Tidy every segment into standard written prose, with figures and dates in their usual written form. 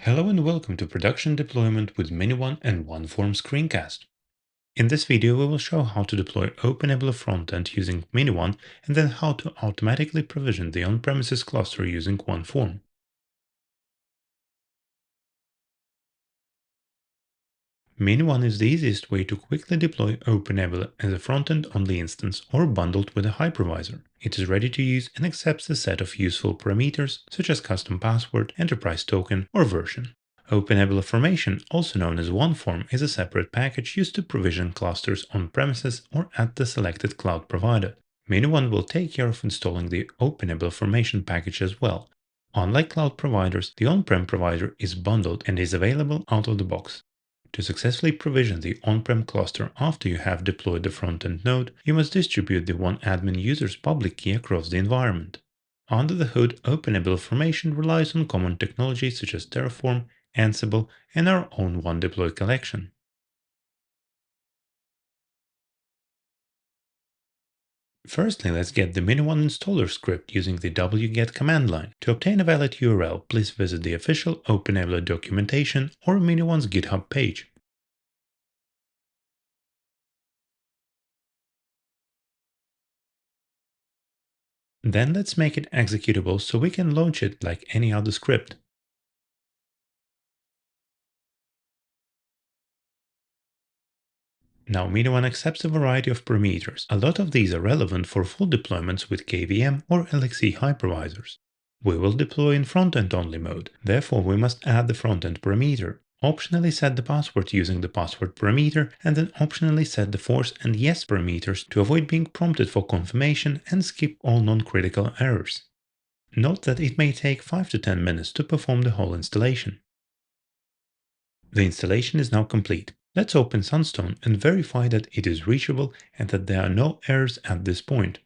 Hello and welcome to production deployment with miniONE and OneForm screencast. In this video, we will show how to deploy OpenNebula Frontend using miniONE and then how to automatically provision the on-premises cluster using OneForm. miniONE is the easiest way to quickly deploy OpenNebula as a frontend-only instance or bundled with a hypervisor. It is ready to use and accepts a set of useful parameters such as custom password, enterprise token, or version. OpenNebula Formation, also known as OneForm, is a separate package used to provision clusters on premises or at the selected cloud provider. miniONE will take care of installing the OpenNebula Formation package as well. Unlike cloud providers, the on-prem provider is bundled and is available out of the box. To successfully provision the on-prem cluster after you have deployed the front-end node, you must distribute the OneAdmin user's public key across the environment. Under the hood, OpenNebula Formation relies on common technologies such as Terraform, Ansible, and our own OneDeploy collection. Firstly, let's get the miniONE installer script using the wget command line. To obtain a valid URL, please visit the official OpenNebula documentation or miniONE's GitHub page. Then let's make it executable so we can launch it like any other script. Now miniONE accepts a variety of parameters. A lot of these are relevant for full deployments with KVM or LXC hypervisors. We will deploy in front-end only mode, therefore we must add the front-end parameter, optionally set the password using the password parameter, and then optionally set the force and yes parameters to avoid being prompted for confirmation and skip all non-critical errors. Note that it may take 5 to 10 minutes to perform the whole installation. The installation is now complete. Let's open Sunstone and verify that it is reachable and that there are no errors at this point.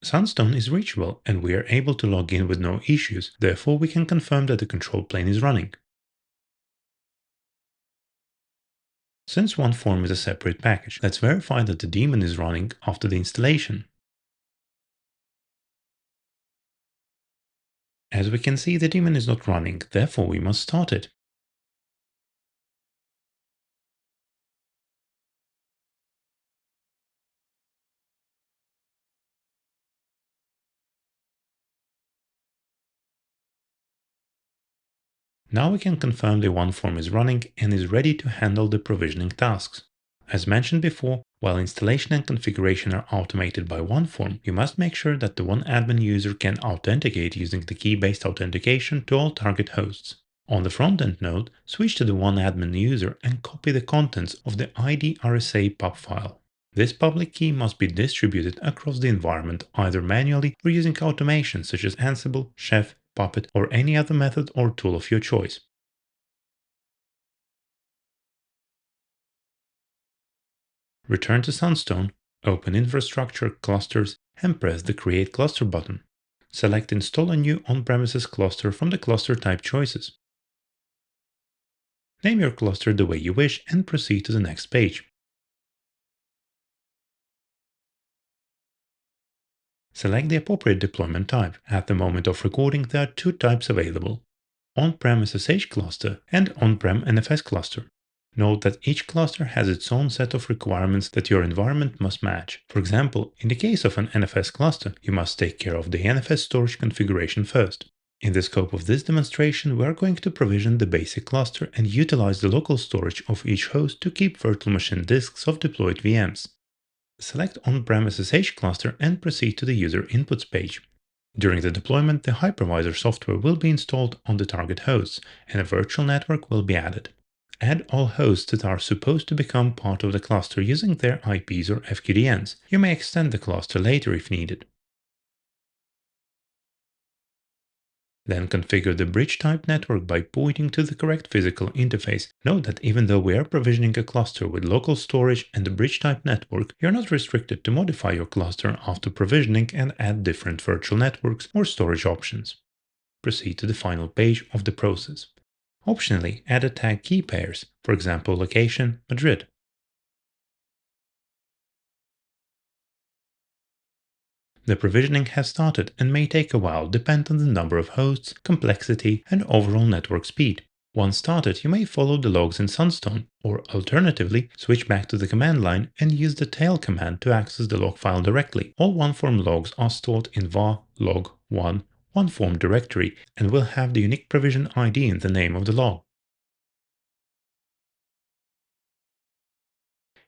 Sunstone is reachable and we are able to log in with no issues, therefore we can confirm that the control plane is running. Since OneForm is a separate package, let's verify that the daemon is running after the installation. As we can see, the daemon is not running, therefore we must start it. Now we can confirm the OneForm is running and is ready to handle the provisioning tasks. As mentioned before, while installation and configuration are automated by OneForm, you must make sure that the OneAdmin user can authenticate using the key-based authentication to all target hosts. On the front-end node, switch to the OneAdmin user and copy the contents of the ID RSA pub file. This public key must be distributed across the environment either manually or using automation such as Ansible, Chef, Puppet, or any other method or tool of your choice. Return to Sunstone, open Infrastructure, Clusters, and press the Create Cluster button. Select Install a new on-premises cluster from the cluster type choices. Name your cluster the way you wish and proceed to the next page. Select the appropriate deployment type. At the moment of recording, there are two types available: on-prem SSH cluster and on-prem NFS cluster. Note that each cluster has its own set of requirements that your environment must match. For example, in the case of an NFS cluster, you must take care of the NFS storage configuration first. In the scope of this demonstration, we are going to provision the basic cluster and utilize the local storage of each host to keep virtual machine disks of deployed VMs. Select on-prem SSH cluster and proceed to the user inputs page. During the deployment, the hypervisor software will be installed on the target hosts and a virtual network will be added. Add all hosts that are supposed to become part of the cluster using their IPs or FQDNs. You may extend the cluster later if needed. Then configure the bridge type network by pointing to the correct physical interface. Note that even though we are provisioning a cluster with local storage and the bridge type network, you're not restricted to modify your cluster after provisioning and add different virtual networks or storage options. Proceed to the final page of the process. Optionally, add a tag key pairs, for example location, Madrid. The provisioning has started and may take a while depending on the number of hosts, complexity, and overall network speed. Once started, you may follow the logs in Sunstone, or alternatively, switch back to the command line and use the tail command to access the log file directly. All OneForm logs are stored in var log1 OneForm directory and will have the unique provision ID in the name of the log.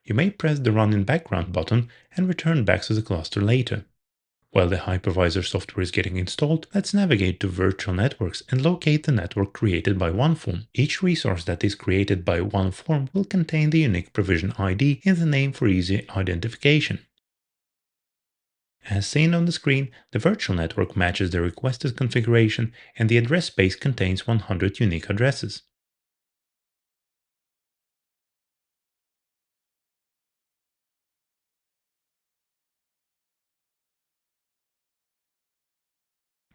You may press the Run in Background button and return back to the cluster later. While the hypervisor software is getting installed, let's navigate to Virtual Networks and locate the network created by OneForm. Each resource that is created by OneForm will contain the unique provision ID in the name for easy identification. As seen on the screen, the virtual network matches the requested configuration and the address space contains 100 unique addresses.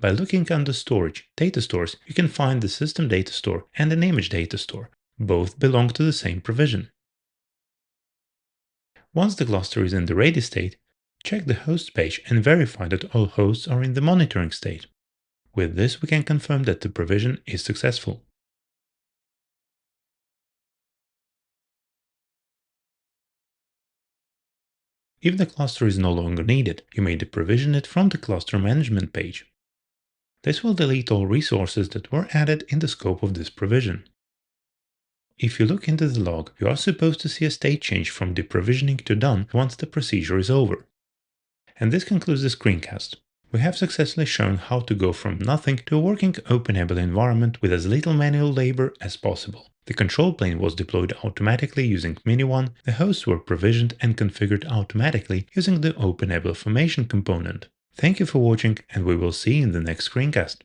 By looking under Storage, Data Stores, you can find the System Data Store and an Image Data Store. Both belong to the same provision. Once the cluster is in the ready state, check the host page and verify that all hosts are in the monitoring state. With this, we can confirm that the provision is successful. If the cluster is no longer needed, you may deprovision it from the cluster management page. This will delete all resources that were added in the scope of this provision. If you look into the log, you are supposed to see a state change from deprovisioning to done once the procedure is over. And this concludes the screencast. We have successfully shown how to go from nothing to a working OpenNebula environment with as little manual labor as possible. The control plane was deployed automatically using miniONE, the hosts were provisioned and configured automatically using the OpenNebula Formation component. Thank you for watching, and we will see you in the next screencast.